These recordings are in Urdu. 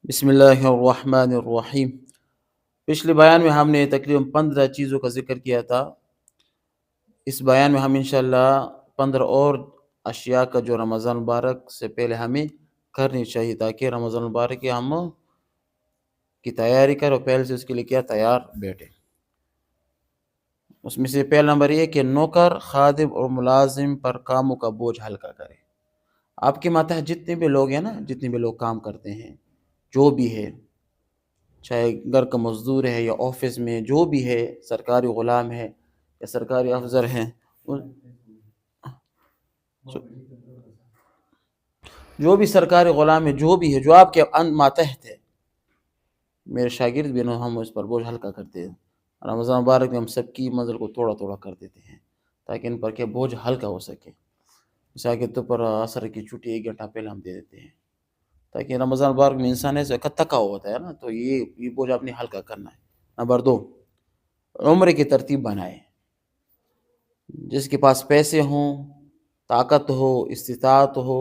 بسم اللہ الرحمن الرحیم۔ پچھلے بیان میں ہم نے تقریباً 15 چیزوں کا ذکر کیا تھا۔ اس بیان میں ہم انشاءاللہ 15 اور اشیاء کا جو رمضان مبارک سے پہلے ہمیں کرنی چاہیے تاکہ رمضان مبارک کی ہم کی تیاری کریں اور پہلے سے اس کے لیے کیا تیار بیٹھے۔ اس میں سے پہلا نمبر یہ کہ نوکر، خادم اور ملازم پر کاموں کا بوجھ ہلکا کرے۔ آپ کے ماتحت جتنے بھی لوگ ہیں نا، جتنے بھی لوگ کام کرتے ہیں، جو بھی ہے، چاہے گھر کا مزدور ہے یا آفس میں جو بھی ہے، سرکاری غلام ہے یا سرکاری افسر ہیں، جو بھی سرکاری غلام ہے، جو بھی ہے، جو آپ کے ماتحت ہے، میرے شاگرد بھی ہم اس پر بوجھ ہلکا کرتے ہیں۔ رمضان مبارک میں ہم سب کی منزل کو تھوڑا تھوڑا کر دیتے ہیں تاکہ ان پر کیا بوجھ ہلکا ہو سکے۔ مثال کے طور پر عصر کی چھٹی 1 گھنٹہ پہلے ہم دے دیتے ہیں تاکہ رمضان مبارک میں انسان ایسے تھکا ہوا ہوتا ہے نا، تو یہ بوجھ اپنے ہلکا کرنا ہے۔ نمبر 2، عمرے کی ترتیب بنائے۔ جس کے پاس پیسے ہوں، طاقت ہو، استطاعت ہو،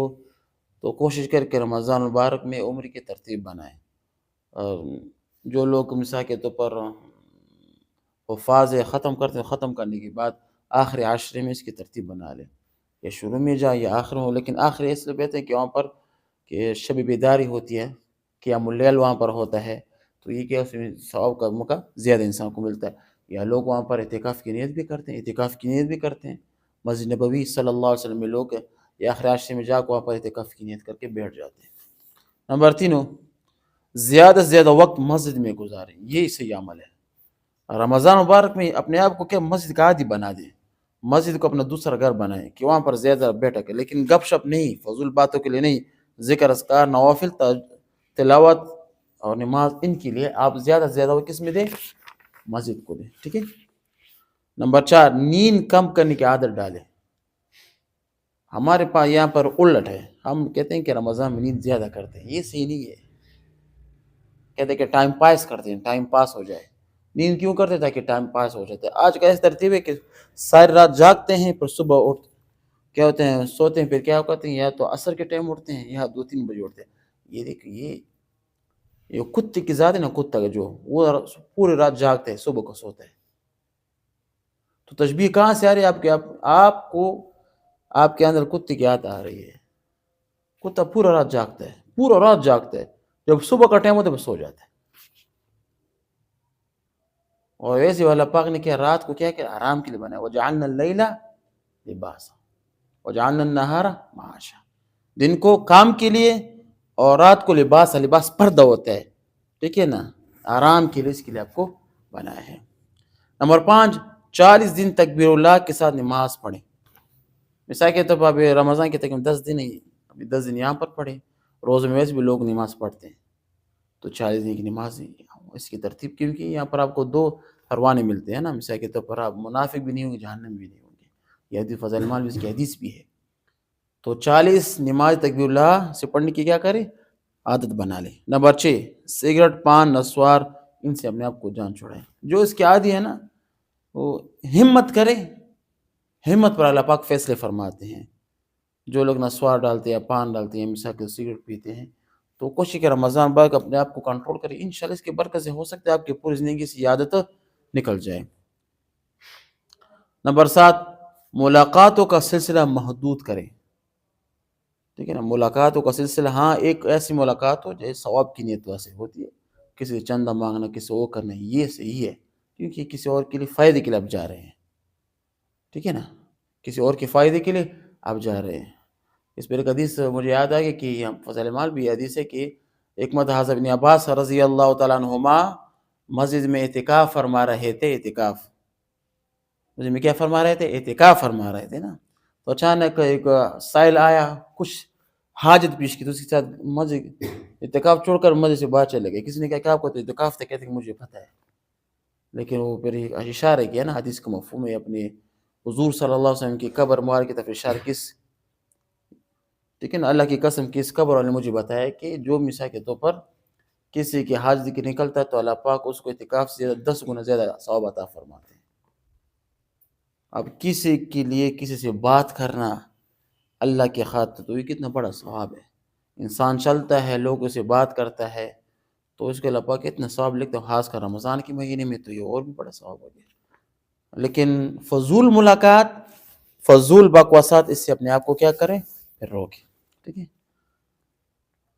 تو کوشش کر کے رمضان مبارک میں عمرے کی ترتیب بنائے۔ جو لوگ مثال کے طور پر حفاظ ختم کرتے ہیں، ختم کرنے کے بعد آخری عشرے میں اس کی ترتیب بنا لیں، یا شروع میں جائے یا آخر میں ہو، لیکن آخری اس لیے بہتر ہے کہ وہاں پر کہ شب بیداری ہوتی ہے، قیام اللیل وہاں پر ہوتا ہے، تو یہ کیا اس میں ثواب کا موقع زیادہ انسان کو ملتا ہے۔ یا لوگ وہاں پر اعتکاف کی نیت بھی کرتے ہیں، مسجد نبوی صلی اللہ علیہ وسلم میں لوگ یا آخر عشرے میں جا کے وہاں پر اعتکاف کی نیت کر کے بیٹھ جاتے ہیں۔ نمبر 3، زیادہ سے زیادہ وقت مسجد میں گزاریں۔ یہ صحیح عمل ہے۔ رمضان مبارک میں اپنے آپ کو کیا مسجد کا عادی بنا دیں، مسجد کو اپنا دوسرا گھر بنائیں کہ وہاں پر زیادہ بیٹھک ہے، لیکن گپ شپ نہیں، فضول باتوں کے لیے نہیں، ذکر اذکار، نوافل، تلاوت اور نماز، ان کے لیے آپ زیادہ سے زیادہ وہ کس میں دیں، مسجد کو دیں، ٹھیک ہے۔ نمبر 4، نیند کم کرنے کی عادت ڈالیں۔ ہمارے پاس یہاں پر الٹ ہے، ہم کہتے ہیں کہ رمضان میں نیند زیادہ کرتے ہیں، یہ صحیح نہیں ہے۔ کہتے ہیں کہ ٹائم پاس کرتے ہیں، ٹائم پاس ہو جائے۔ نیند کیوں کرتے ہیں؟ تاکہ ٹائم پاس ہو جاتا ہے۔ آج کا ایسی ترتیب ہے کہ ساری رات جاگتے ہیں، پھر صبح اٹھ کیا ہوتے ہیں، سوتے ہیں، پھر کیا کرتے ہیں، یا تو عصر کے ٹائم اٹھتے ہیں یا 2-3 بجے اٹھتے ہیں۔ یہ دیکھیں، یہ کتے کی ذات ہے نا، کتا کا جو وہ پوری رات جاگتا ہے، صبح کو سوتا ہے، تو تشبیہ کہاں سے آ رہی ہے؟ آپ کو آپ کے اندر کتے کی عادت آ رہی ہے۔ کتا پورا رات جاگتا ہے، پورا رات جاگتا ہے، جب صبح کا ٹائم ہوتا ہے وہ سو جاتا ہے۔ اور ویسے والا پاک نے کیا رات کو کیا آرام کے لیے بنایا، وَجَعَلْنَا اللَّيْلَ لِبَاسًا وَجَعَلْنَا النَّهَارَ مَعَاشًا۔ دن کو کام کے لیے اور رات کو لباس پردہ ہوتا ہے، ٹھیک ہے نا، آرام کے لیے، اس کے لیے آپ کو بنایا ہے۔ نمبر 5، 40 دن تکبیر اللہ کے ساتھ نماز پڑھیں۔ مثال کے طور پر ابھی رمضان کے تقریباً 10 دن ہی، ابھی 10 دن یہاں پر پڑھیں، روز میں ویسے بھی لوگ نماز پڑھتے ہیں، تو 40 دن کی نماز اس کی ترتیب، کیونکہ یہاں پر آپ کو 2 پروانے ملتے ہیں نا۔ مثال کے طور پر آپ منافق بھی نہیں ہوں گے، جہنم میں بھی نہیں ہوں گے۔ یہ حدیث فضائل اعمال بھی اس کی حدیث بھی ہے۔ تو 40 نماز تکبیر اللہ سے پڑھنے کی کیا کرے، عادت بنا لے۔ نمبر 6، سگریٹ، پان، نسوار، ان سے اپنے آپ کو جان چھڑائیں۔ جو اس کے عادی ہے نا، وہ ہمت کرے، ہمت پر اللہ پاک فیصلے فرماتے ہیں۔ جو لوگ نسوار ڈالتے ہیں یا پان ڈالتے ہیں، مثال کے سگریٹ پیتے ہیں، تو کوشش کہ رمضان بعد اپنے آپ کو کنٹرول کرے، انشاءاللہ اس کی برکت سے ہو سکتا ہے آپ کی پوری زندگی سے یہ عادت نکل جائے۔ نمبر 7، ملاقاتوں کا سلسلہ محدود کریں، ٹھیک ہے نا۔ ملاقاتوں کا سلسلہ، ہاں، ایک ایسی ملاقات ہو جو ثواب کی نیت سے ہوتی ہے، کسی سے چندہ مانگنا، کسی اور کرنا، یہ صحیح ہے، کیونکہ کسی اور کے لیے فائدے کے لیے آپ جا رہے ہیں، ٹھیک ہے نا، کسی اور کے فائدے کے لیے آپ جا رہے ہیں۔ اس پر ایک حدیث مجھے یاد آ گئی کہ فضائل اعمال بھی حدیث ہے کہ ایک مرتبہ حضرت ابن عباس رضی اللہ تعالیٰ عنہما مسجد میں اعتکاف فرما رہے تھے، مسجد میں کیا فرما رہے تھے، اعتکاف فرما رہے تھے نا۔ تو اچانک ایک سائل آیا، کچھ حاجت پیش کی، تو اس کے ساتھ مسجد اعتکاف چھوڑ کر مسجد سے باہر چلے گئے۔ کسی نے کہا کہ آپ کو تو اعتکاف تھا، کہتے کہ مجھے پتہ ہے، لیکن وہ پھر اشارہ کیا نا، حدیث کا مفہوم ہے، اپنے حضور صلی اللہ علیہ وسلم کی قبر مبارک کی طرف اشارہ کس، ٹھیک ہے نا، اللہ کی قسم کی اس قبر والے نے مجھے بتایا کہ جو مثال کے طور پر کسی کی حاجت ذکر نکلتا ہے تو اللہ پاک اس کو اعتکاف سے 10 گنا زیادہ ثواب عطا فرماتے ہیں۔ اب کسی کے لیے کسی سے بات کرنا اللہ کے خاطر، تو یہ کتنا بڑا ثواب ہے۔ انسان چلتا ہے، لوگوں سے بات کرتا ہے، تو اس کے اللہ پاک اتنا ثواب لکھتے ہیں، خاص کر رمضان کے مہینے میں تو یہ اور بھی بڑا ثواب ہو گیا۔ لیکن فضول ملاقات، فضول بکواسات، اس سے اپنے آپ کو کیا کریں، پھر روکیں، ٹھیک ہے۔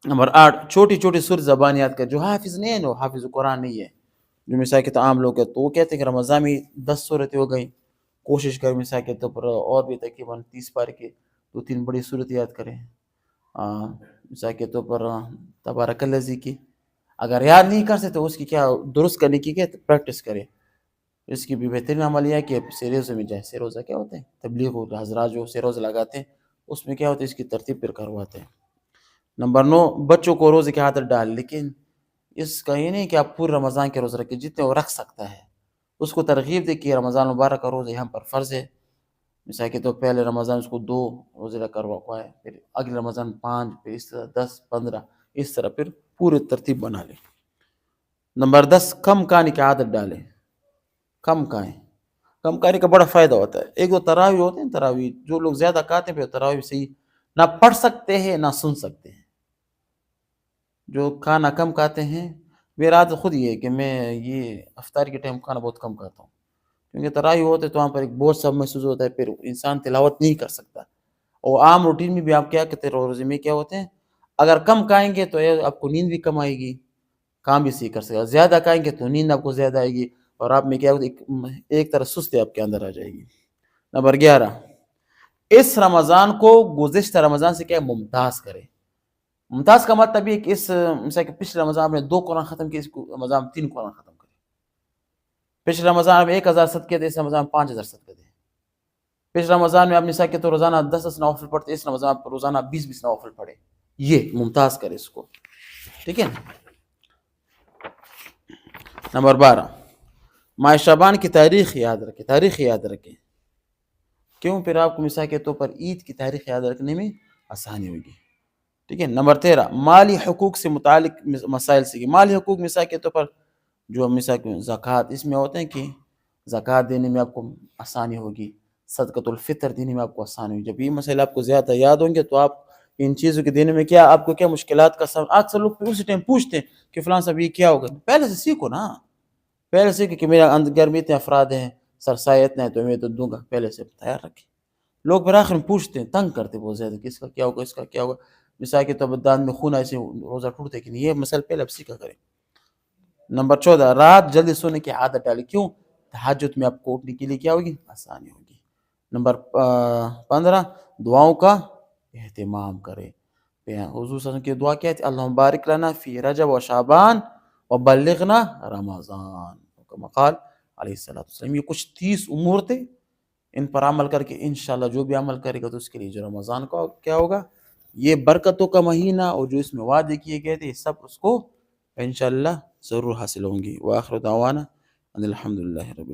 نمبر 8، چھوٹی چھوٹی سر زبان یاد کر۔ جو حافظ نہیں ہے نا، حافظ قرآن نہیں ہے، جو مثال کے تو عام لوگ ہیں، تو وہ کہتے ہیں کہ رمضان میں 10 صورتیں ہو گئیں، کوشش کریں مثال کے طور پر اور بھی تقریباً 30 پارے کے 2-3 بڑی صورت یاد کریں۔ مثال کے طور پر تبارک الذی کی اگر یاد نہیں کر سکتے تو اس کی کیا درست کرنے کی کیا پریکٹس کریں۔ اس کی بھی بہترین عمل یہ ہے کہ سیروزے میں جائیں۔ سیروزہ کیا ہوتے ہیں، تبلیغ حضرات جو سیروزہ لگاتے ہیں اس میں کیا ہوتا ہے، اس کی ترتیب پر کرواتے ہیں۔ نمبر 9، بچوں کو روزے کی عادت ڈال، لیکن اس کا یہ نہیں کہ آپ پورے رمضان کے روزے رکھیں، جتنے وہ رکھ سکتا ہے اس کو ترغیب دے کہ رمضان مبارک کا روزہ یہاں پر فرض ہے۔ مثال کے تو پہلے رمضان اس کو 2 روزے رکھ کروائے، پھر اگلے رمضان 5، پھر اس طرح 10، 15، اس طرح پھر پورے ترتیب بنا لیں۔ نمبر 10، کم کہانی کی عادت ڈالیں۔ کم کہیں، کم کہانی کا بڑا فائدہ ہوتا ہے۔ ایک دو تراویح ہوتے ہیں، تراویح جو لوگ زیادہ کہتے ہیں پھر تراویح صحیح نہ پڑھ سکتے ہیں نہ سن سکتے ہیں۔ جو کھانا کم کھاتے ہیں، میرا عادت خود یہ ہے کہ میں یہ افطار کے ٹائم کھانا بہت کم کھاتا ہوں، کیونکہ تراویح ہوتے تو وہاں پر ایک بوجھ سب محسوس ہوتا ہے، پھر انسان تلاوت نہیں کر سکتا۔ اور عام روٹین میں بھی آپ کیا کہتے ہیں، روزے میں کیا ہوتے ہیں، اگر کم کھائیں گے تو آپ کو نیند بھی کم آئے گی، کام بھی صحیح کر سکے گا، زیادہ کھائیں گے تو نیند آپ کو زیادہ آئے گی اور آپ میں کیا ہوتا ہے، ایک طرح سستی آپ کے اندر آ جائے گی۔ نمبر 11، اس رمضان کو گزشتہ رمضان سے کیا ممتاز کرے۔ ممتاز کا مطلب یہ کہ اس مثال کہ پچھلے رمضان میں 2 قرآن ختم کیے، اس رمضان میں 3 قرآن ختم کرے۔ پچھلے رمضان میں 1000 صدقے دے، اس رمضان میں 5000 صدقے دے۔ پچھلے رمضان میں آپ مثال کے تو روزانہ 10 نوافل پڑھتے، اس رمضان میں روزانہ 20 نوافل پڑھے۔ یہ ممتاز کرے اس کو، ٹھیک ہے۔ نمبر 12، ماہ شعبان کی تاریخ یاد رکھے، تاریخ یاد رکھیں، کیوں پھر آپ کو مثال کے طور پر عید کی تاریخ یاد رکھنے میں آسانی ہوگی، ٹھیک ہے۔ نمبر 13، مالی حقوق سے متعلق مسائل سیکھیں۔ مالی حقوق مثال کے طور پر جو مثال کے زکوٰۃ، اس میں ہوتے ہیں کہ زکوٰۃ دینے میں آپ کو آسانی ہوگی، صدقۃ الفطر دینے میں آپ کو آسانی ہوگی۔ جب یہ مسائل آپ کو زیادہ یاد ہوں گے تو آپ ان چیزوں کے دینے میں کیا آپ کو کیا مشکلات کا سبب، اکثر لوگ اسی ٹائم پوچھتے ہیں کہ فلاں صاحب یہ کیا ہوگا۔ پہلے سے سیکھو نا، پہلے سے کہ میرا گھر میں اتنے افراد ہیں، سرسایہ اتنا ہے تو میں تو دوں گا، پہلے سے تیار رکھیں۔ لوگ پھر آخر میں پوچھتے ہیں، تنگ کرتے بہت زیادہ کہ اس کا کیا ہوگا، اس کا کیا ہوگا۔ مثال کے طور پر دانت میں خون ایسے روزہ ٹوٹتے کہ نہیں، یہ مسئلہ پہلے اب سیکھا کریں۔ نمبر 14، رات جلدی سونے کی عادت ڈالیں، کیوں تہجد میں آپ کو اٹھنے کے لیے کیا ہوگی، آسانی ہوگی۔ نمبر 15، دعاؤں کا اہتمام کرے۔ حضور صلی اللہ علیہ وسلم کی دعا کیا تھی، اللہم بارک لنا فی رجب و شعبان وبلغنا رمضان، کما قال علیہ السلام۔ یہ کچھ 30 امور تھے، ان پر عمل کر کے انشاءاللہ جو بھی عمل کرے گا تو اس کے لیے جو رمضان کا کیا ہوگا، یہ برکتوں کا مہینہ اور جو اس میں وعدے کیے گئے تھے سب اس کو انشاءاللہ ضرور حاصل ہوں گی۔ وآخر دعوانا ان الحمدللہ رب